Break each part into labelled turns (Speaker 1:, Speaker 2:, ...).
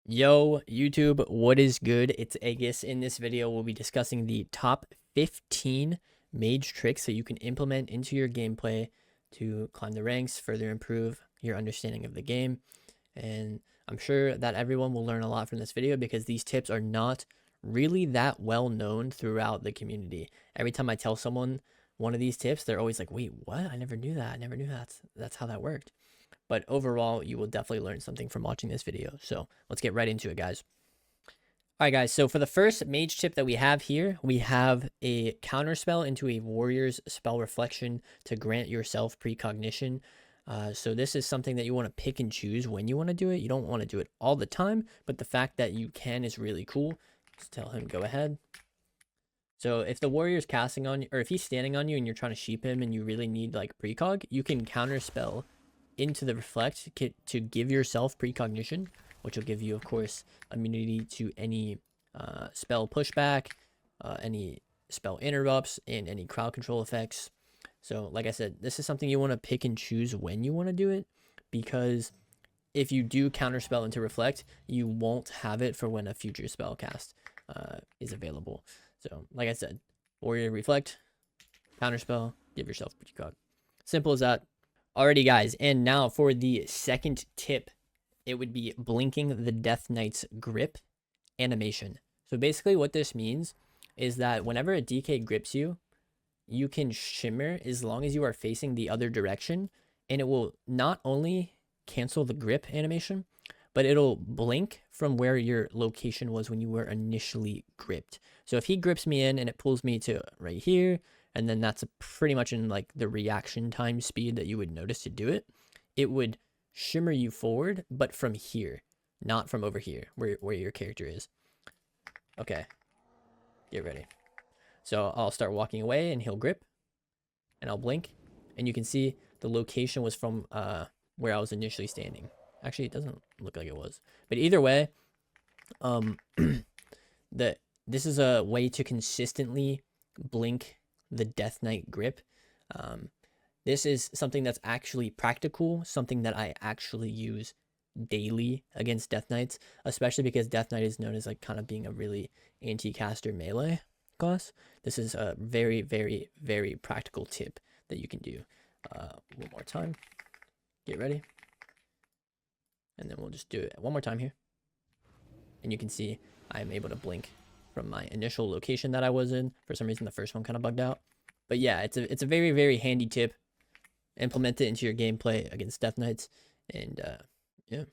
Speaker 1: Yo, YouTube, what is good? It's Aeghis. In this video, we'll be discussing the top 15 mage tricks that you can implement into your gameplay to climb the ranks, further improve your understanding of the game. And I'm sure that everyone will learn a lot from this video because these tips are not really that well known throughout the community. Every time I tell someone one of these tips, they're always like, wait, what? I never knew that. I never knew that's how that worked. But overall, you will definitely learn something from watching this video. So let's get right into it, guys. All right, guys. So for the first mage tip that we have here, we have a counterspell into a warrior's spell reflection to grant yourself precognition. So this is something that you want to pick and choose when you want to do it. You don't want to do it all the time, but the fact that you can is really cool. Just tell him, go ahead. So if the warrior's casting on you, or if he's standing on you and you're trying to sheep him and you really need like precog, you can counterspell into the reflect to give yourself precognition, which will give you, of course, immunity to any spell pushback, any spell interrupts, and any crowd control effects. So like I said, this is something you want to pick and choose when you want to do it, because if you do counterspell into reflect, you won't have it for when a future spell cast is available. So like I said, warrior reflect, counterspell, give yourself precog. Simple as that. Alrighty, guys, and now for the second tip, it would be blinking the Death Knight's grip animation. So basically what this means is that whenever a DK grips you, you can shimmer as long as you are facing the other direction, and it will not only cancel the grip animation, but it'll blink from where your location was when you were initially gripped. So if he grips me in and it pulls me to right here, and then that's pretty much in like the reaction time speed that you would notice to do it, it would shimmer you forward, but from here, not from over here where your character is. Okay, get ready. So I'll start walking away and he'll grip and I'll blink, and you can see the location was from where I was initially standing. Actually, it doesn't look like it was, but either way, this is a way to consistently blink the Death Knight grip. This is something that's actually practical, something that I actually use daily against Death Knights, especially because Death Knight is known as like kind of being a really anti-caster melee class. This is a very, very, very practical tip that you can do. One more time. Get ready. And then we'll just do it one more time here. And you can see I'm able to blink from my initial location that I was in. For some reason, the first one kind of bugged out. But yeah, it's a very, very handy tip. Implement it into your gameplay against Death Knights. And yeah. All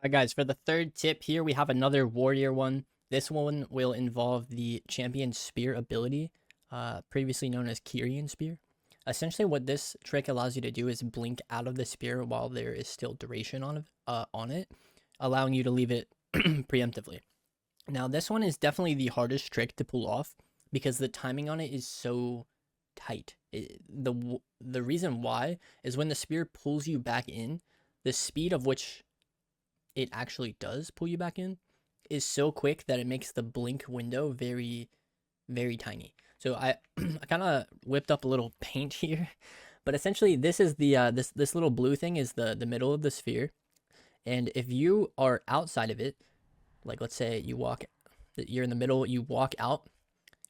Speaker 1: right, guys, for the third tip here, we have another warrior one. This one will involve the champion spear ability, previously known as Kyrian spear. Essentially, what this trick allows you to do is blink out of the spear while there is still duration on it, allowing you to leave it preemptively. Now, this one is definitely the hardest trick to pull off because the timing on it is so tight. The reason why is when the spear pulls you back in, the speed of which it actually does pull you back in is so quick that it makes the blink window very, very tiny. So I kind of whipped up a little paint here, but essentially this is the this little blue thing is the middle of the sphere, and if you are outside of it, like let's say you're in the middle, you walk out.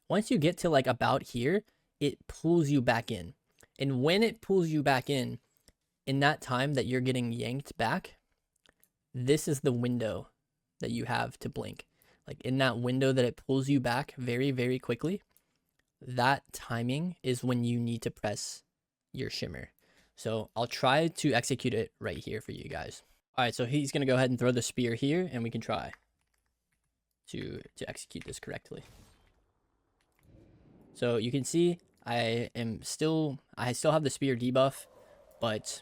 Speaker 1: Once you get to like about here, it pulls you back in, and when it pulls you back in that time that you're getting yanked back, this is the window that you have to blink. Like in that window that it pulls you back very, very quickly, that timing is when you need to press your shimmer. So I'll try to execute it right here for you guys. All right, so he's gonna go ahead and throw the spear here, and we can try to execute this correctly. So you can see I still have the spear debuff, but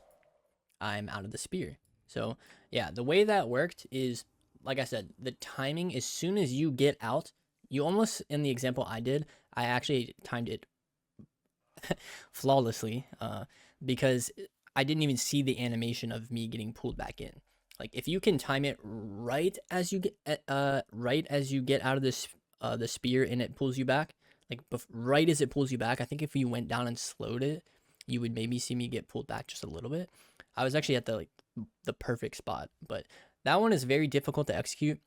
Speaker 1: I'm out of the spear. So yeah, the way that worked is, like I said, the timing, as soon as you get out, you almost, in the example I did, I actually timed it flawlessly because I didn't even see the animation of me getting pulled back in. Like if you can time it right as you get out of this the spear and it pulls you back, like right as it pulls you back, I think if you went down and slowed it, you would maybe see me get pulled back just a little bit. I was actually at the perfect spot, but That one is very difficult to execute.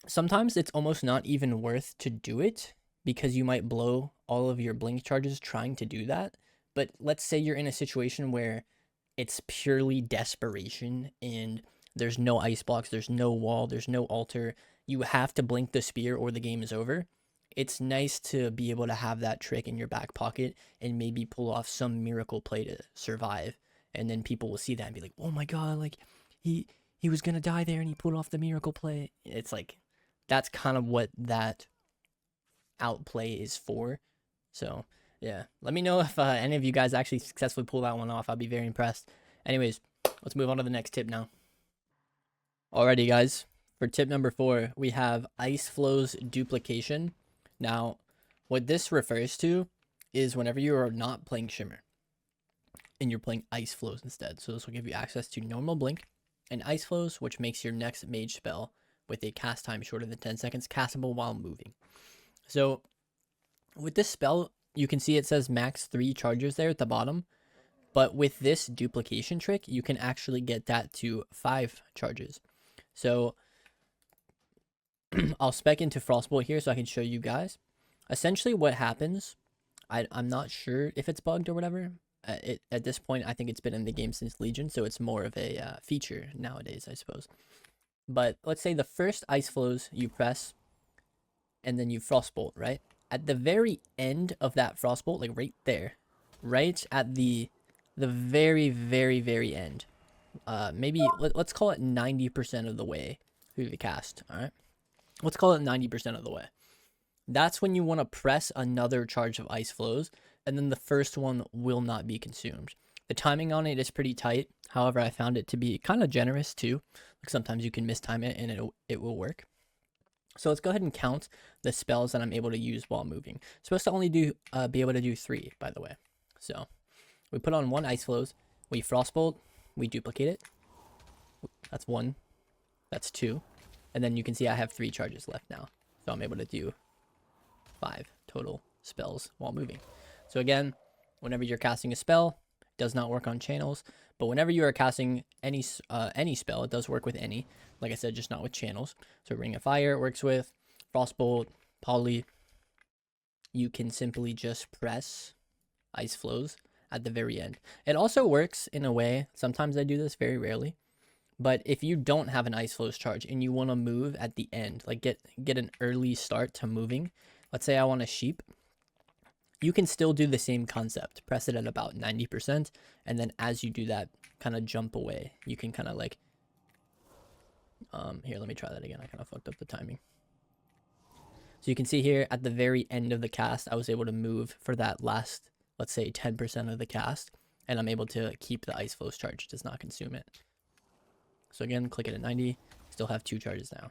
Speaker 1: Sometimes it's almost not even worth to do it because you might blow all of your blink charges trying to do that. But let's say you're in a situation where it's purely desperation and there's no ice blocks, there's no wall, there's no altar. You have to blink the spear or the game is over. It's nice to be able to have that trick in your back pocket and maybe pull off some miracle play to survive. And then people will see that and be like, oh my god, like he was gonna die there and he pulled off the miracle play. It's like that's kind of what that outplay is for. So yeah, let me know if any of you guys actually successfully pull that one off. I'll be very impressed. Anyways, let's move on to the next tip now. Alrighty, guys. For tip number 4, we have Ice Flows Duplication. Now, what this refers to is whenever you are not playing Shimmer and you're playing Ice Flows instead. So this will give you access to normal blink and Ice Flows, which makes your next mage spell with a cast time shorter than 10 seconds castable while moving. So with this spell, you can see it says max 3 charges there at the bottom. But with this duplication trick, you can actually get that to 5 charges. So I'll spec into Frostbolt here so I can show you guys. Essentially what happens, I'm not sure if it's bugged or whatever. At this point, I think it's been in the game since Legion, so it's more of a feature nowadays, I suppose. But let's say the first Ice Flows you press, and then you Frostbolt, right? At the very end of that Frostbolt, like right there, right at the very, very, very end, maybe let's call it 90% of the way through the cast, all right? Let's call it 90% of the way. That's when you want to press another charge of Ice Flows, and then the first one will not be consumed. The timing on it is pretty tight. However, I found it to be kind of generous too. Like sometimes you can mistime it and it will work. So let's go ahead and count the spells that I'm able to use while moving. Supposed to only be able to do 3, by the way. So we put on 1 Ice Flows, we Frostbolt, we duplicate it. That's 1, that's 2. And then you can see I have 3 charges left now. So I'm able to do 5 total spells while moving. So again, whenever you're casting a spell, it does not work on channels. But whenever you are casting any spell, it does work with any. Like I said, just not with channels. So Ring of Fire works with Frostbolt, Poly. You can simply just press Ice Flows at the very end. It also works in a way, sometimes I do this, very rarely. But if you don't have an Ice Flows charge and you want to move at the end, like get an early start to moving, let's say I want a sheep, you can still do the same concept. Press it at about 90%, and then as you do that, kind of jump away. You can kind of like, here, let me try that again. I kind of fucked up the timing. So you can see here at the very end of the cast, I was able to move for that last, let's say 10% of the cast, and I'm able to keep the Ice Flows charge. It does not consume it. So again, click it at 90, still have 2 charges now.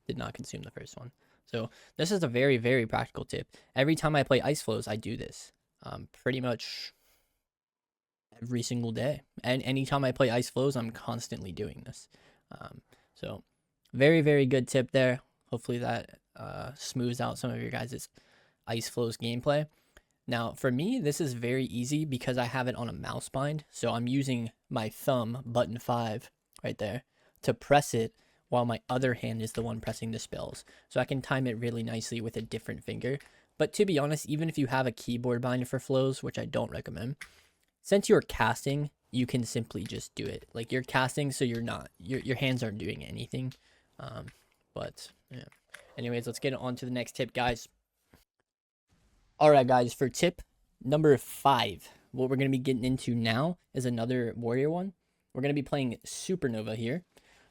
Speaker 1: Did not consume the first one. So this is a very, very practical tip. Every time I play Ice Flows, I do this pretty much every single day. And anytime I play Ice Flows, I'm constantly doing this. So very, very good tip there. Hopefully that smooths out some of your guys' Ice Flows gameplay. Now, for me, this is very easy because I have it on a mouse bind. So I'm using my thumb, button 5, right there, to press it while my other hand is the one pressing the spells. So I can time it really nicely with a different finger. But to be honest, even if you have a keyboard binder for Flows, which I don't recommend, since you're casting, you can simply just do it. Like you're casting, so you're not, your hands aren't doing anything. But yeah. Anyways, let's get on to the next tip, guys. All right, guys, for tip number 5, what we're going to be getting into now is another warrior one. We're going to be playing Supernova here.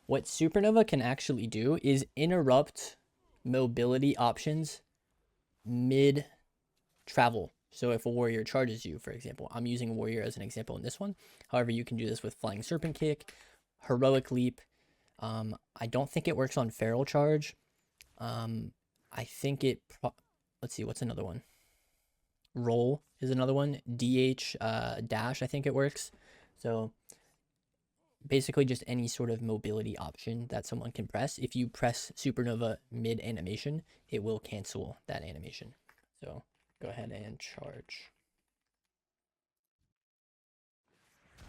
Speaker 1: What Supernova can actually do is interrupt mobility options mid-travel. So if a warrior charges you, for example, I'm using warrior as an example in this one. However, you can do this with Flying Serpent Kick, Heroic Leap. I don't think it works on Feral Charge. I think it, let's see, what's another one? Roll is another one. DH dash, I think it works. So basically just any sort of mobility option that someone can press. If you press Supernova mid animation, it will cancel that animation. So go ahead and charge.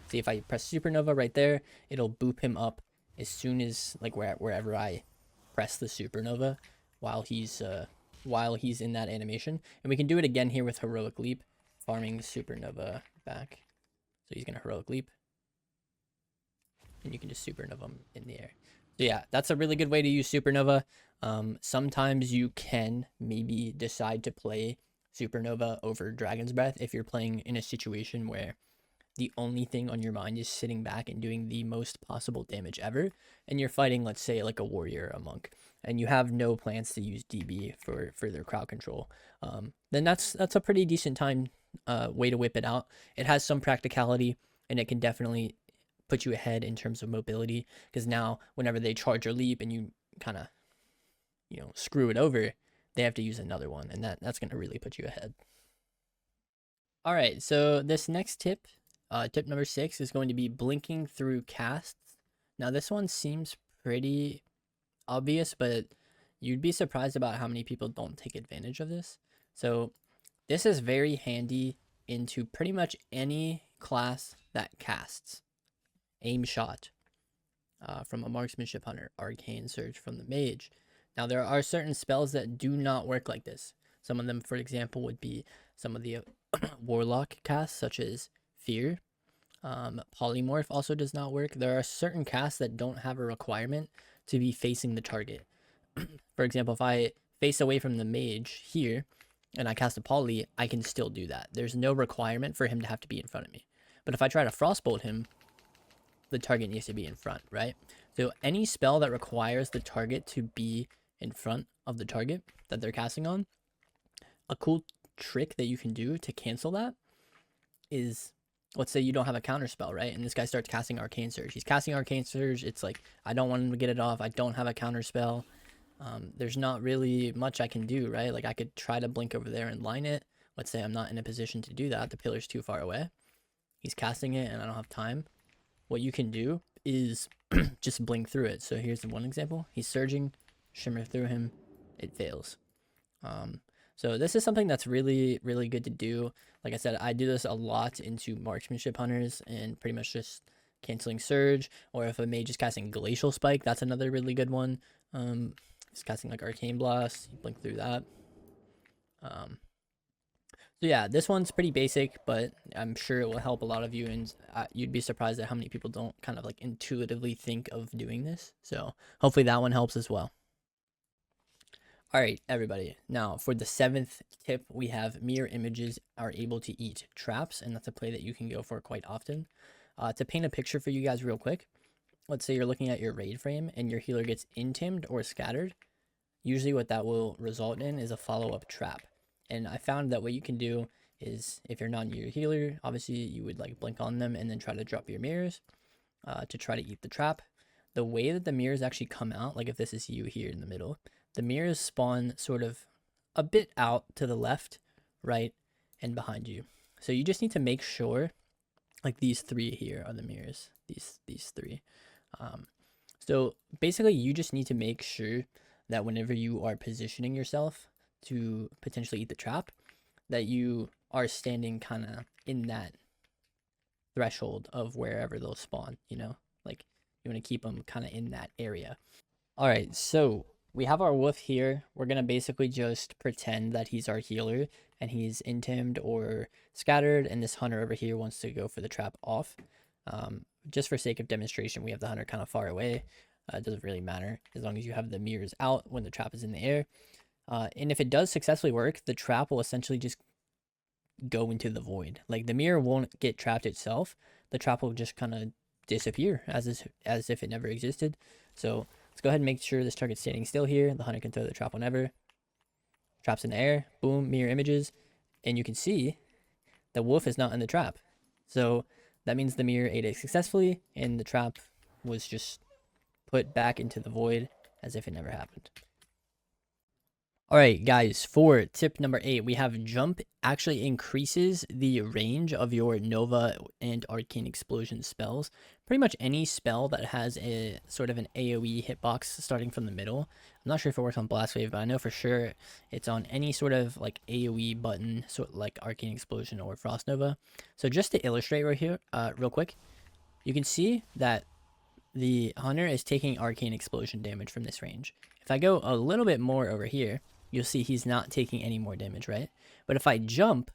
Speaker 1: See, if I press Supernova right there, it'll boop him up as soon as like wherever I press the Supernova while he's in that animation. And we can do it again here with Heroic Leap, farming Supernova back. So he's gonna Heroic Leap, and you can just Supernova him in the air. So yeah, that's a really good way to use Supernova. Sometimes you can maybe decide to play Supernova over Dragon's Breath if you're playing in a situation where the only thing on your mind is sitting back and doing the most possible damage ever, and you're fighting, let's say, like a warrior or a monk, and you have no plans to use DB for their crowd control. Then that's a pretty decent time way to whip it out. It has some practicality, and it can definitely put you ahead in terms of mobility, because now whenever they charge or leap and you kind of screw it over, they have to use another one, and that's going to really put you ahead. All right, so this next tip, tip number 6, is going to be blinking through casts. Now this one seems pretty obvious, but you'd be surprised about how many people don't take advantage of this. So this is very handy into pretty much any class that casts. Aim shot from a marksmanship hunter, arcane surge from the mage. Now there are certain spells that do not work like this. Some of them, for example, would be some of the warlock casts, such as fear. Polymorph also does not work. There are certain casts that don't have a requirement to be facing the target. For example, if I face away from the mage here and I cast a poly, I can still do that. There's no requirement for him to have to be in front of me. But if I try to frostbolt him, the target needs to be in front, right? So any spell that requires the target to be in front of the target that they're casting on, a cool trick that you can do to cancel that is, let's say you don't have a counter spell, right? And this guy starts casting Arcane Surge. He's casting Arcane Surge. It's like, I don't want him to get it off. I don't have a counter spell. There's not really much I can do, right? Like I could try to blink over there and line it. Let's say I'm not in a position to do that. The pillar's too far away. He's casting it and I don't have time. What you can do is just blink through it. So here's the one example. He's surging, shimmer through him. It fails. So this is something that's really, really good to do. Like I said, I do this a lot into marksmanship hunters and pretty much just canceling surge. Or if a mage is casting glacial spike, that's another really good one. He's casting like arcane blast, you blink through that. So yeah, this one's pretty basic, but I'm sure it will help a lot of you, and you'd be surprised at how many people don't kind of like intuitively think of doing this. So hopefully that one helps as well. All right, everybody. Now for the 7th tip, we have mirror images are able to eat traps, and that's a play that you can go for quite often. To paint a picture for you guys real quick, let's say you're looking at your raid frame and your healer gets intimed or scattered. Usually what that will result in is a follow-up trap. And I found that what you can do is, if you're not near your healer, obviously you would like blink on them and then try to drop your mirrors to try to eat the trap. The way that the mirrors actually come out, like if this is you here in the middle, the mirrors spawn sort of a bit out to the left, right, and behind you. So you just need to make sure, like these 3 here are the mirrors, these 3. So basically you just need to make sure that whenever you are positioning yourself to potentially eat the trap, that you are standing kind of in that threshold of wherever they'll spawn, like you want to keep them kind of in that area. All right, so we have our wolf here. We're going to basically just pretend that he's our healer and he's intimed or scattered, and this hunter over here wants to go for the trap off. Just for sake of demonstration, we have the hunter kind of far away. It doesn't really matter as long as you have the mirrors out when the trap is in the air. And if it does successfully work, the trap will essentially just go into the void. Like the mirror won't get trapped itself. The trap will just kind of disappear as if it never existed. So let's go ahead and make sure this target's standing still here. The hunter can throw the trap whenever. Trap's in the air. Boom, mirror images. And you can see the wolf is not in the trap. So that means the mirror ate it successfully and the trap was just put back into the void as if it never happened. All right, guys, for tip number 8, we have jump actually increases the range of your Nova and Arcane Explosion spells. Pretty much any spell that has a sort of an AoE hitbox starting from the middle. I'm not sure if it works on Blast Wave, but I know for sure it's on any sort of like AoE button, sort of like Arcane Explosion or Frost Nova. So just to illustrate right here, real quick, you can see that the hunter is taking arcane explosion damage from this range. If I go a little bit more over here, you'll see he's not taking any more damage, right? But if I jump,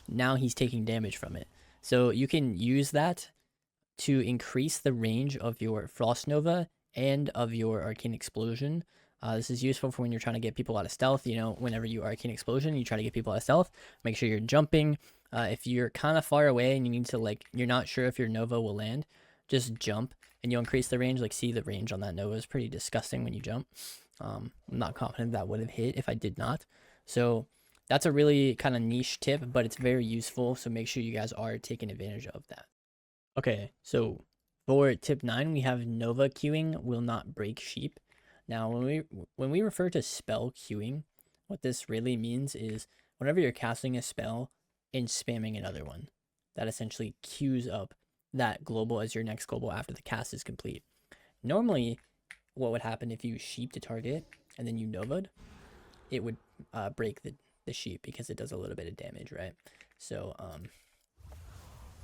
Speaker 1: now he's taking damage from it. So you can use that to increase the range of your Frost Nova and of your Arcane Explosion. This is useful for when you're trying to get people out of stealth. You know, whenever you Arcane Explosion, you try to get people out of stealth. Make sure you're jumping. If you're kind of far away and you need to, like, you're not sure if your Nova will land, just jump and you'll increase the range. Like, see, the range on that Nova is pretty disgusting when you jump. I'm not confident that would have hit if I did not. So that's a really kind of niche tip, but it's very useful. So make sure you guys are taking advantage of that. Okay, so for tip 9, we have Nova queuing will not break sheep. Now, when we refer to spell queuing, what this really means is whenever you're casting a spell and spamming another one, that essentially queues up that global as your next global after the cast is complete. Normally, what would happen if you sheeped a target and then you Nova'd, it would break the sheep because it does a little bit of damage, right? So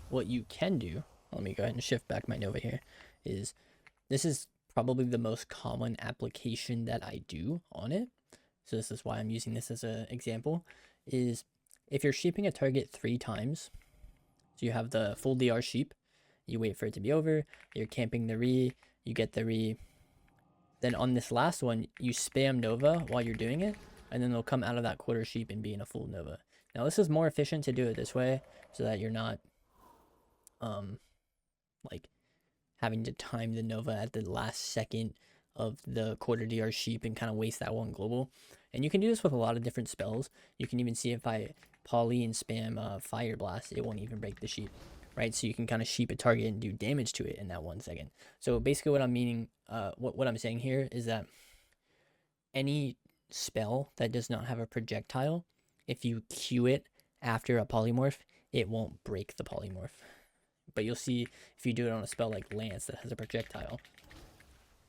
Speaker 1: what you can do, let me go ahead and shift back my Nova here, is this is probably the most common application that I do on it. So this is why I'm using this as an example, is if you're sheeping a target 3 times, so you have the full DR sheep, you wait for it to be over, you're camping the re, you get the re, then on this last one, you spam Nova while you're doing it, and then they'll come out of that quarter sheep and be in a full Nova. Now this is more efficient to do it this way, so that you're not like having to time the Nova at the last second of the quarter DR sheep and kind of waste that one global. And you can do this with a lot of different spells. You can even see if I poly and spam Fire Blast, it won't even break the sheep, right? So you can kind of sheep a target and do damage to it in that 1 second. So basically what I'm meaning, what I'm saying here is that any spell that does not have a projectile, if you queue it after a polymorph, it won't break the polymorph. But you'll see if you do it on a spell like Lance that has a projectile,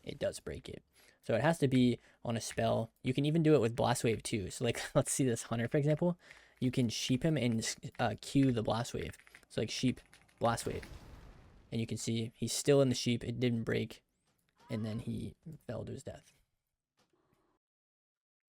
Speaker 1: it does break it. So it has to be on a spell. You can even do it with Blast Wave too. So like, let's see this Hunter, for example. You can sheep him and queue the Blast Wave. So like sheep, Blast Wave. And you can see he's still in the sheep. It didn't break. And then he fell to his death.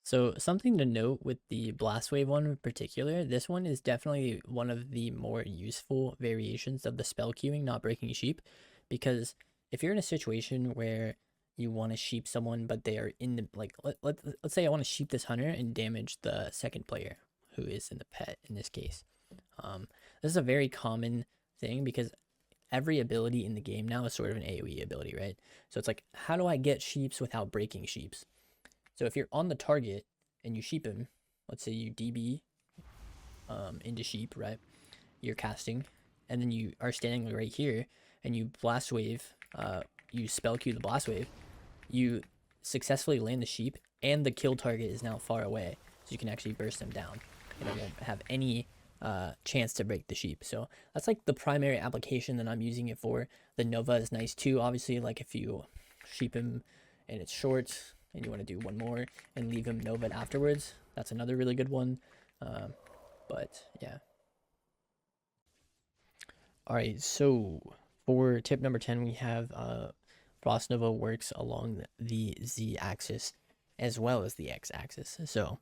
Speaker 1: So something to note with the Blast Wave one in particular, this one is definitely one of the more useful variations of the spell queuing, not breaking sheep, because if you're in a situation where you want to sheep someone, but they are in the, like, let's say I want to sheep this hunter and damage the second player who is in the pet in this case. This is a very common thing because every ability in the game now is sort of an AoE ability, right? So it's like, how do I get sheeps without breaking sheeps? So if you're on the target and you sheep him, let's say you DB into sheep, right? You're casting, and then you are standing right here, and you blast wave, you spell queue the blast wave, you successfully land the sheep, and the kill target is now far away, so you can actually burst them down, and it won't have any chance to break the sheep. So that's like the primary application that I'm using it for. The Nova is nice too, obviously, like if you sheep him and it's short, and you want to do one more and leave him Nova afterwards, that's another really good one. But yeah. Alright, so for tip number 10, we have Frost Nova works along the Z-axis as well as the X-axis. So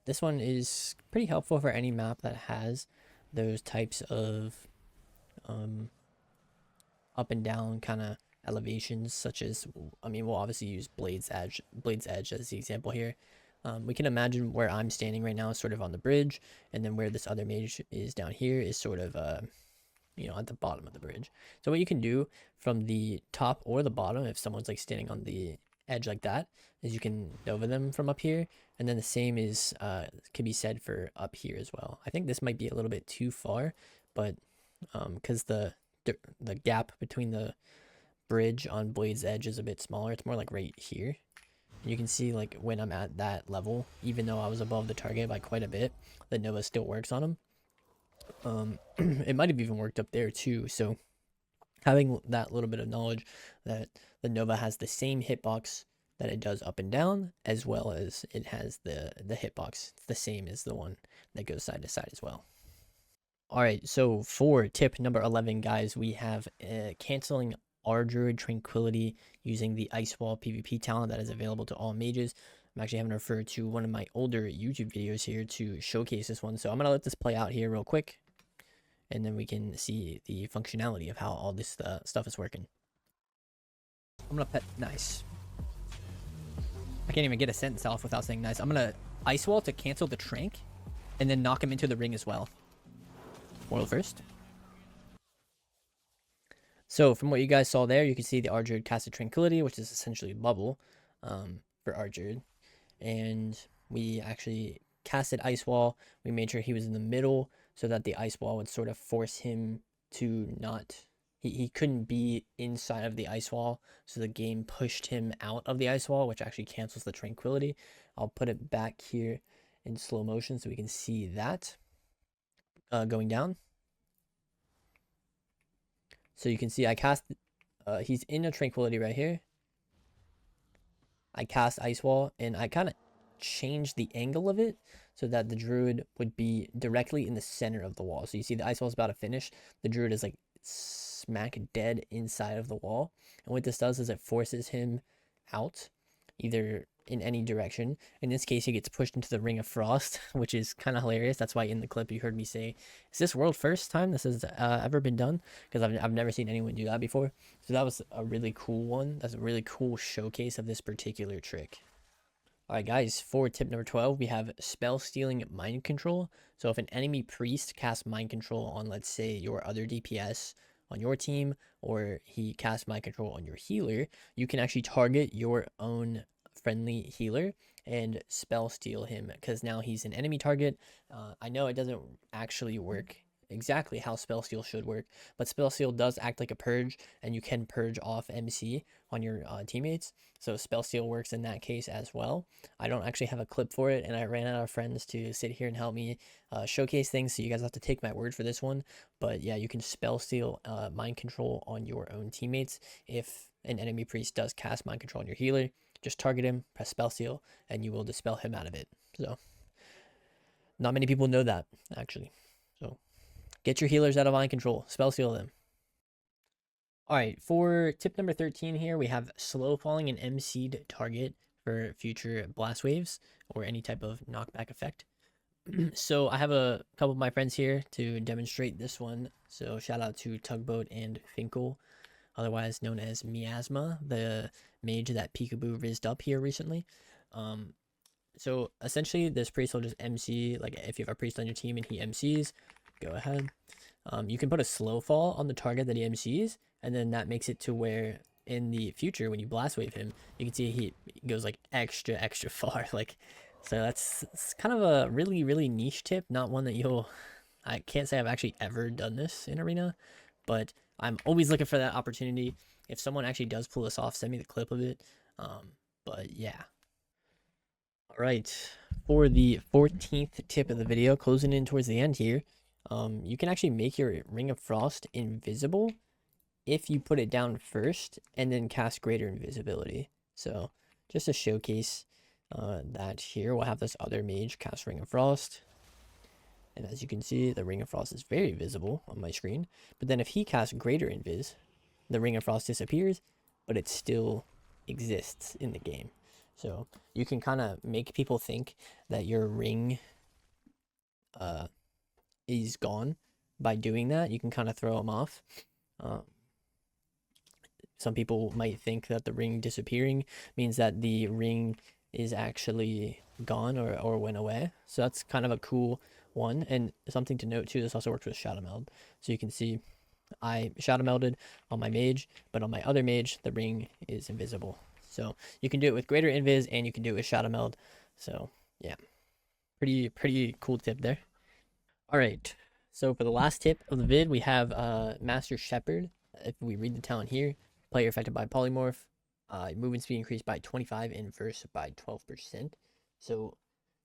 Speaker 1: this one is pretty helpful for any map that has those types of up and down kind of elevations, such as, I mean, we'll obviously use Blade's Edge as the example here. We can imagine where I'm standing right now is sort of on the bridge, and then where this other mage is down here is sort of you know, at the bottom of the bridge. So what you can do from the top or the bottom, if someone's like standing on the edge like that, is you can Nova them from up here, and then the same is can be said for up here as well. I think this might be a little bit too far, but because the gap between the bridge on Blade's Edge is a bit smaller, it's more like right here. And you can see, like, when I'm at that level, even though I was above the target by quite a bit, the Nova still works on him. It might have even worked up there too. So having that little bit of knowledge that the Nova has the same hitbox that it does up and down, as well as it has the hitbox the same as the one that goes side to side as well. All right, so for tip number 11, guys, we have canceling Druid Tranquility using the Ice Wall PvP talent that is available to all mages. I'm actually having to refer to one of my older YouTube videos here to showcase this one. So I'm going to let this play out here real quick, and then we can see the functionality of how all this stuff is working. I'm going to pet nice. I can't even get a sentence off without saying nice. I'm going to Ice Wall to cancel the Trank, and then knock him into the ring as well. World first. So from what you guys saw there, you can see the Druid casted Tranquility, which is essentially Bubble for Druid. And we actually casted Ice Wall. We made sure he was in the middle so that the Ice Wall would sort of force him to not... He couldn't be inside of the Ice Wall, so the game pushed him out of the Ice Wall, which actually cancels the Tranquility. I'll put it back here in slow motion so we can see that going down. So you can see I cast, he's in a Tranquility right here. I cast Ice Wall, and I kind of changed the angle of it so that the Druid would be directly in the center of the wall. So you see the Ice Wall is about to finish. The Druid is like smack dead inside of the wall. And what this does is it forces him out, either in any direction. In this case, he gets pushed into the Ring of Frost, which is kind of hilarious. That's why in the clip you heard me say, is this world first time this has ever been done? Because I've never seen anyone do that before. So that was a really cool one. That's a really cool showcase of this particular trick. Alright guys, for tip number 12, we have spell stealing mind control. So if an enemy priest casts mind control on, let's say, your other DPS on your team, or he casts mind control on your healer, you can actually target your own friendly healer and spell steal him, because now he's an enemy target. I know it doesn't actually work exactly how spell steal should work, but spell steal does act like a purge, and you can purge off MC on your teammates. So spell steal works in that case as well. I don't actually have a clip for it, and I ran out of friends to sit here and help me showcase things, so you guys have to take my word for this one. But yeah, you can spell steal mind control on your own teammates. If an enemy priest does cast mind control on your healer, just target him, press spell steal, and you will dispel him out of it. So not many people know that, actually. So get your healers out of mind control, spell steal them. Alright, for tip number 13 here, we have slow falling an MC'd target for future blast waves or any type of knockback effect. So I have a couple of my friends here to demonstrate this one. So shout out to Tugboat and Finkel, otherwise known as Miasma, the mage that Peekaboo rizzed up here recently. So essentially this priest will just MC, like if you have a priest on your team and he MCs, go ahead. You can put a slow fall on the target that he MCs, and then that makes it to where in the future when you blast wave him, you can see he goes like extra far. Like, so it's kind of a really niche tip, not one that I can't say I've actually ever done this in Arena, but I'm always looking for that opportunity. If someone actually does pull this off, send me the clip of it. But yeah. All right, for the 14th tip of the video, closing in towards the end here, you can actually make your Ring of Frost invisible if you put it down first and then cast Greater Invisibility. So just to showcase that here, we'll have this other mage cast Ring of Frost. And as you can see, the Ring of Frost is very visible on my screen. But then if he casts Greater Invis, the Ring of Frost disappears, but it still exists in the game. So you can kind of make people think that your ring is gone by doing that. You can kind of throw them off. Some people might think that the ring disappearing means that the ring is actually gone or went away. So that's kind of a cool one. And something to note too, this also works with Shadow Meld. So you can see I Shadow Melded on my mage, but on my other mage, the ring is invisible. So you can do it with Greater Invis and you can do it with Shadow Meld. So yeah, pretty cool tip there. All right, so for the last tip of the vid, we have Master Shepherd. If we read the talent here, player affected by polymorph, movement speed increased by 25 and verse by 12%. So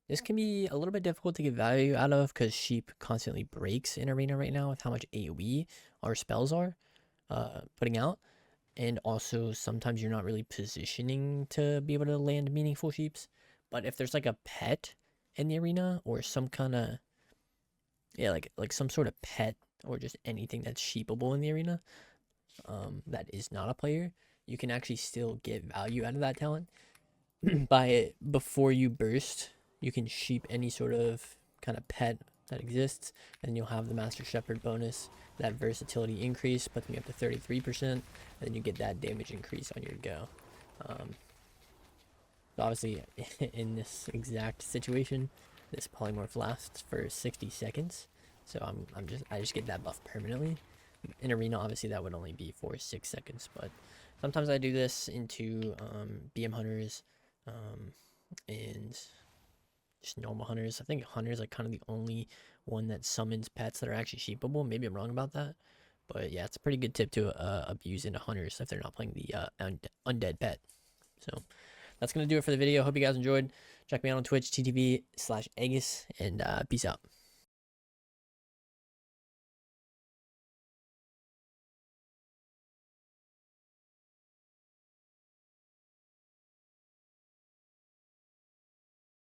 Speaker 1: this can be a little bit difficult to get value out of because Sheep constantly breaks in Arena right now with how much AoE our spells are putting out. And also sometimes you're not really positioning to be able to land meaningful Sheeps. But if there's like a pet in the arena or some kind of, yeah, like some sort of pet or just anything that's sheepable in the arena, that is not a player, you can actually still get value out of that talent. By it, before you burst, you can sheep any sort of kind of pet that exists, and you'll have the Master Shepherd bonus, that versatility increase, puts me up to 33%, and then you get that damage increase on your go. So obviously, in this exact situation, this polymorph lasts for 60 seconds, so I just get that buff permanently. In arena, obviously that would only be for 6 seconds, but sometimes I do this into BM hunters, and just normal hunters. I think hunter is like kind of the only one that summons pets that are actually sheepable. Maybe I'm wrong about that, but yeah, it's a pretty good tip to abuse into hunters if they're not playing the undead pet. So that's gonna do it for the video. Hope you guys enjoyed. Check me out on Twitch, TTV/Aeghis, and peace out.